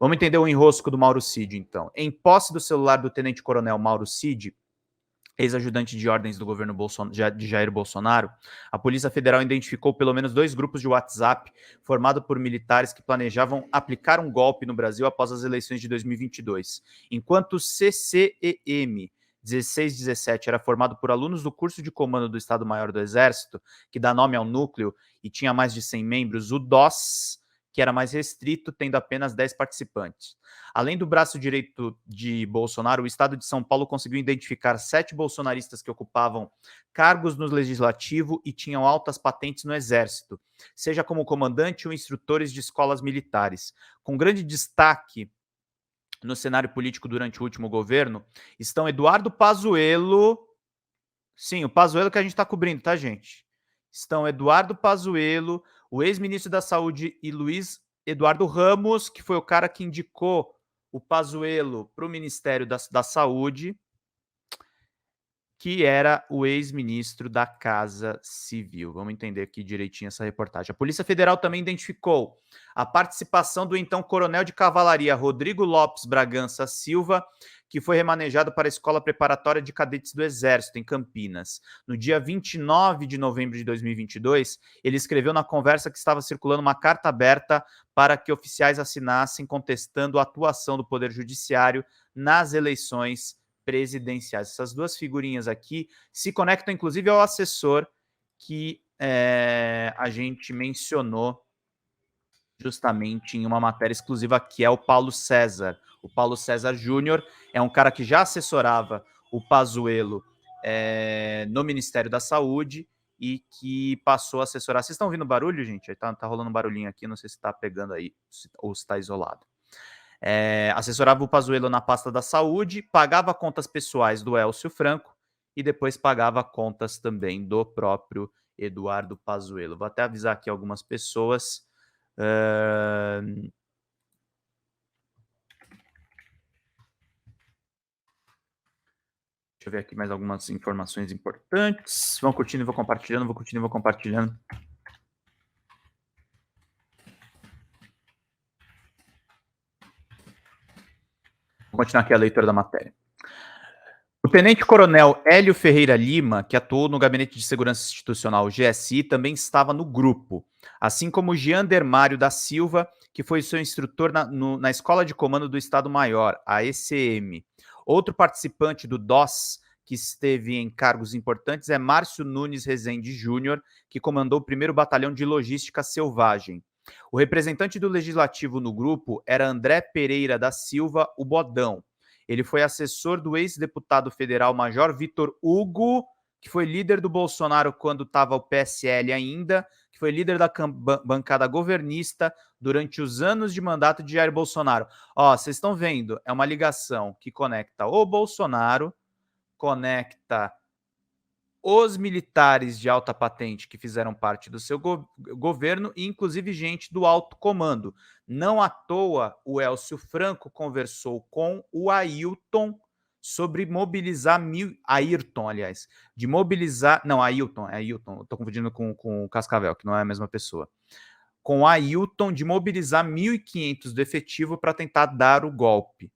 Vamos entender o enrosco do Mauro Cid, então. Em posse do celular do tenente-coronel Mauro Cid, ex-ajudante de ordens do governo de Jair Bolsonaro, a Polícia Federal identificou pelo menos 2 grupos de WhatsApp formados por militares que planejavam aplicar um golpe no Brasil após as eleições de 2022. Enquanto o CCEM 1617 era formado por alunos do curso de comando do Estado-Maior do Exército, que dá nome ao núcleo e tinha mais de 100 membros, o DOS, que era mais restrito, tendo apenas 10 participantes. Além do braço direito de Bolsonaro, o estado de São Paulo conseguiu identificar 7 bolsonaristas que ocupavam cargos no legislativo e tinham altas patentes no exército, seja como comandante ou instrutores de escolas militares. Com grande destaque no cenário político durante o último governo, estão Eduardo Pazuello, sim, o Pazuello que a gente está cobrindo, tá, gente? Estão Eduardo Pazuello, o ex-ministro da Saúde, e Luiz Eduardo Ramos, que foi o cara que indicou o Pazuello para o Ministério da Saúde, que era o ex-ministro da Casa Civil. Vamos entender aqui direitinho essa reportagem. A Polícia Federal também identificou a participação do então coronel de cavalaria Rodrigo Lopes Bragança Silva, que foi remanejado para a Escola Preparatória de Cadetes do Exército, em Campinas. No dia 29 de novembro de 2022, ele escreveu na conversa que estava circulando uma carta aberta para que oficiais assinassem contestando a atuação do Poder Judiciário nas eleições presidenciais. Essas 2 figurinhas aqui se conectam, inclusive, ao assessor que a gente mencionou justamente em uma matéria exclusiva, que é o Paulo César. O Paulo César Júnior é um cara que já assessorava o Pazuello no Ministério da Saúde e que passou a assessorar. Vocês estão ouvindo barulho, gente? Tá rolando um barulhinho aqui, não sei se está pegando aí ou se está isolado. Assessorava o Pazuello na pasta da saúde, pagava contas pessoais do Elcio Franco e depois pagava contas também do próprio Eduardo Pazuello. Vou até avisar aqui algumas pessoas. Deixa eu ver aqui mais algumas informações importantes. Vão curtindo e vou compartilhando, vou curtindo e vou compartilhando. Vou continuar aqui a leitura da matéria. O tenente-coronel Hélio Ferreira Lima, que atuou no Gabinete de Segurança Institucional, GSI, também estava no grupo, assim como Jean Dermário da Silva, que foi seu instrutor na Escola de Comando do Estado-Maior, a ECM. Outro participante do DOS, que esteve em cargos importantes, é Márcio Nunes Rezende Júnior, que comandou o 1º Batalhão de Logística Selvagem. O representante do Legislativo no grupo era André Pereira da Silva, o Bodão. Ele foi assessor do ex-deputado federal Major Vitor Hugo, que foi líder do Bolsonaro quando estava o PSL ainda, que foi líder da bancada governista durante os anos de mandato de Jair Bolsonaro. Ó, vocês estão vendo, é uma ligação que conecta o Bolsonaro, conecta os militares de alta patente que fizeram parte do seu governo e, inclusive, gente do alto comando. Não à toa, o Elcio Franco conversou com o Ailton sobre mobilizar Ayrton, aliás, de mobilizar... Não, Ailton, estou confundindo com o Cascavel, que não é a mesma pessoa. Com o Ailton de mobilizar 1.500 do efetivo para tentar dar o golpe.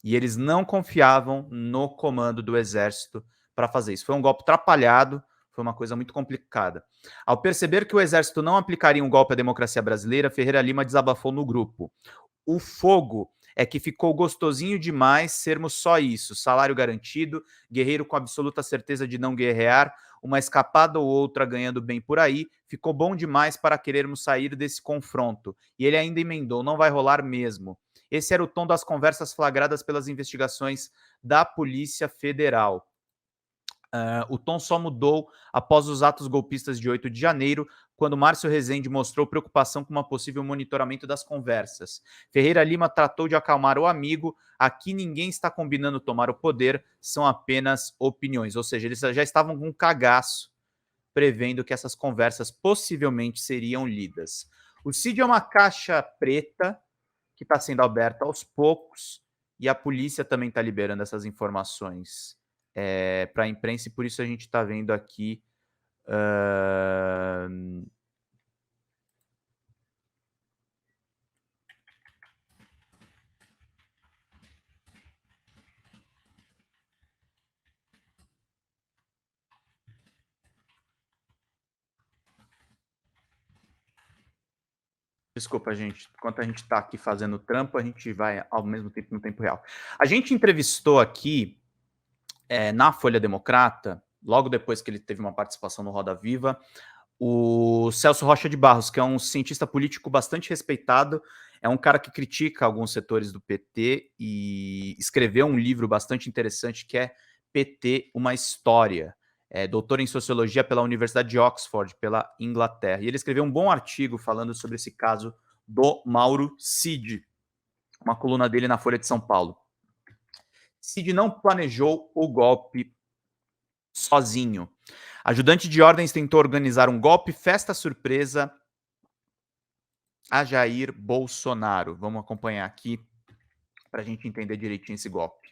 E eles não confiavam no comando do Exército para fazer isso. Foi um golpe atrapalhado, foi uma coisa muito complicada. Ao perceber que o Exército não aplicaria um golpe à democracia brasileira, Ferreira Lima desabafou no grupo. O fogo é que ficou gostosinho demais sermos só isso, salário garantido, guerreiro com absoluta certeza de não guerrear, uma escapada ou outra ganhando bem por aí, ficou bom demais para querermos sair desse confronto. E ele ainda emendou, não vai rolar mesmo. Esse era o tom das conversas flagradas pelas investigações da Polícia Federal. O tom só mudou após os atos golpistas de 8 de janeiro, quando Márcio Rezende mostrou preocupação com um possível monitoramento das conversas. Ferreira Lima tratou de acalmar o amigo. Aqui ninguém está combinando tomar o poder, são apenas opiniões. Ou seja, eles já estavam com um cagaço, prevendo que essas conversas possivelmente seriam lidas. O CID é uma caixa preta que está sendo aberta aos poucos, e a polícia também está liberando essas informações para a imprensa, e por isso a gente está vendo aqui Desculpa, gente. Enquanto a gente está aqui fazendo trampo, a gente vai ao mesmo tempo no tempo real. A gente entrevistou aqui, na Folha Democrata, logo depois que ele teve uma participação no Roda Viva, o Celso Rocha de Barros, que é um cientista político bastante respeitado, é um cara que critica alguns setores do PT e escreveu um livro bastante interessante que é PT, uma história. É doutor em sociologia pela Universidade de Oxford, pela Inglaterra. E ele escreveu um bom artigo falando sobre esse caso do Mauro Cid, uma coluna dele na Folha de São Paulo. Cid não planejou o golpe sozinho. Ajudante de ordens tentou organizar um golpe festa surpresa a Jair Bolsonaro. Vamos acompanhar aqui para a gente entender direitinho esse golpe.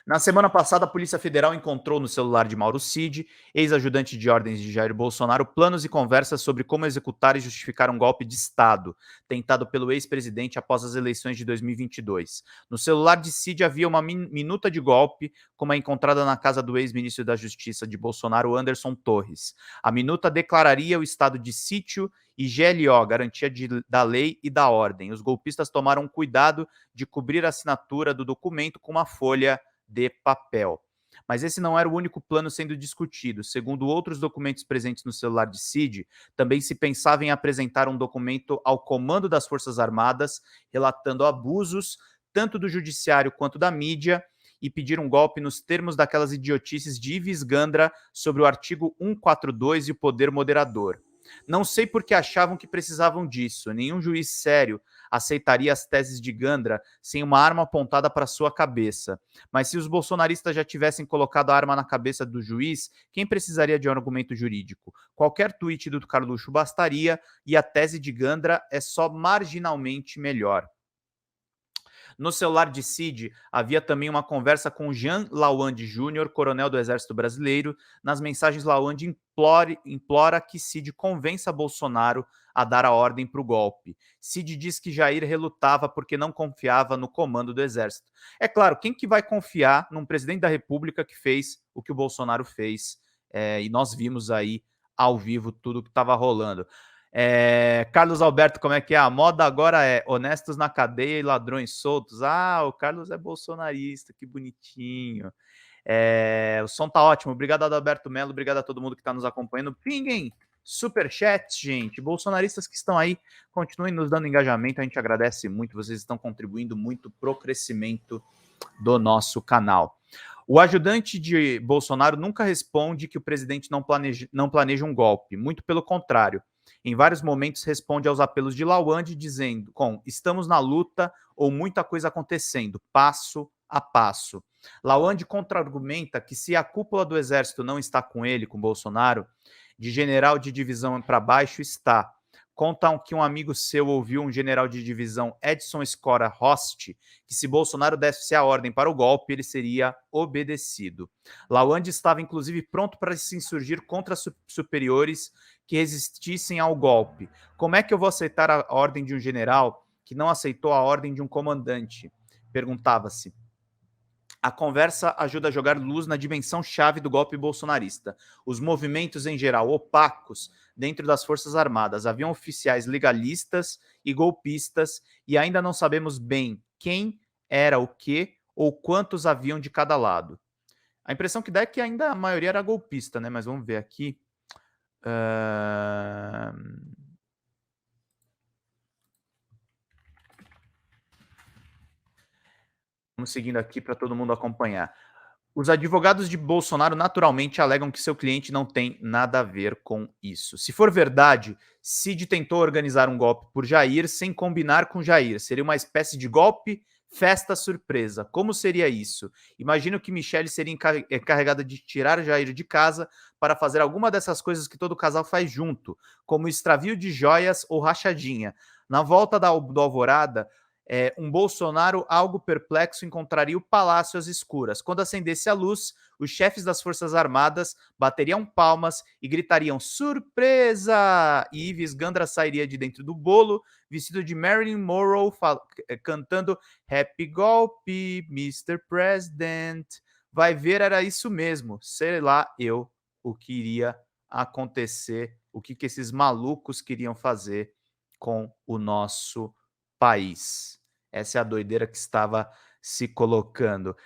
Na semana passada, a Polícia Federal encontrou no celular de Mauro Cid, ex-ajudante de ordens de Jair Bolsonaro, planos e conversas sobre como executar e justificar um golpe de Estado, tentado pelo ex-presidente após as eleições de 2022. No celular de Cid havia uma minuta de golpe, como a encontrada na casa do ex-ministro da Justiça de Bolsonaro, Anderson Torres. A minuta declararia o estado de sítio e GLO, garantia da lei e da ordem. Os golpistas tomaram cuidado de cobrir a assinatura do documento com uma folha de papel. Mas esse não era o único plano sendo discutido. Segundo outros documentos presentes no celular de Cid, também se pensava em apresentar um documento ao comando das Forças Armadas, relatando abusos, tanto do judiciário quanto da mídia, e pedir um golpe nos termos daquelas idiotices de Ives Gandra sobre o artigo 142 e o poder moderador. Não sei por que achavam que precisavam disso. Nenhum juiz sério aceitaria as teses de Gandra sem uma arma apontada para sua cabeça. Mas se os bolsonaristas já tivessem colocado a arma na cabeça do juiz, quem precisaria de um argumento jurídico? Qualquer tweet do Carluxo bastaria e a tese de Gandra é só marginalmente melhor. No celular de Cid, havia também uma conversa com Jean Lawande Júnior, coronel do Exército Brasileiro. Nas mensagens, Lawande implora que Cid convença Bolsonaro a dar a ordem para o golpe. Cid diz que Jair relutava porque não confiava no comando do Exército. É claro, quem que vai confiar num presidente da República que fez o que o Bolsonaro fez? E nós vimos aí ao vivo tudo que estava rolando. Carlos Alberto, como é que é? A moda agora é honestos na cadeia e ladrões soltos. Ah, o Carlos é bolsonarista, que bonitinho. O som tá ótimo. Obrigado, Adalberto Melo. Obrigado a todo mundo que está nos acompanhando. Pinguem superchats, gente. Bolsonaristas que estão aí, continuem nos dando engajamento. A gente agradece muito. Vocês estão contribuindo muito pro crescimento do nosso canal. O ajudante de Bolsonaro nunca responde que o presidente não planeja um golpe. Muito pelo contrário. Em vários momentos responde aos apelos de Lawande dizendo estamos na luta ou muita coisa acontecendo, passo a passo. Lawande contra-argumenta que se a cúpula do exército não está com ele, com Bolsonaro, de general de divisão para baixo está. Contam que um amigo seu ouviu um general de divisão, Edson Scora Host, que se Bolsonaro desse a ordem para o golpe, ele seria obedecido. Lawande estava inclusive pronto para se insurgir contra superiores que resistissem ao golpe. Como é que eu vou aceitar a ordem de um general que não aceitou a ordem de um comandante? Perguntava-se. A conversa ajuda a jogar luz na dimensão-chave do golpe bolsonarista. Os movimentos, em geral, opacos dentro das Forças Armadas. Haviam oficiais legalistas e golpistas e ainda não sabemos bem quem era o quê ou quantos haviam de cada lado. A impressão que dá é que ainda a maioria era golpista, né? Mas vamos ver aqui. Vamos seguindo aqui para todo mundo acompanhar. Os advogados de Bolsonaro naturalmente alegam que seu cliente não tem nada a ver com isso. Se for verdade, Cid tentou organizar um golpe por Jair sem combinar com Jair. Seria uma espécie de golpe festa surpresa. Como seria isso? Imagino que Michele seria encarregada de tirar Jair de casa para fazer alguma dessas coisas que todo casal faz junto, como extravio de joias ou rachadinha. Na volta do Alvorada, um Bolsonaro algo perplexo encontraria o palácio às escuras. Quando acendesse a luz, os chefes das Forças Armadas bateriam palmas e gritariam surpresa! E Ives Gandra sairia de dentro do bolo, vestido de Marilyn Monroe, cantando Happy Golpe, Mr. President. Vai ver, era isso mesmo. Sei lá eu o que iria acontecer, o que esses malucos queriam fazer com o nosso país. Essa é a doideira que estava se colocando.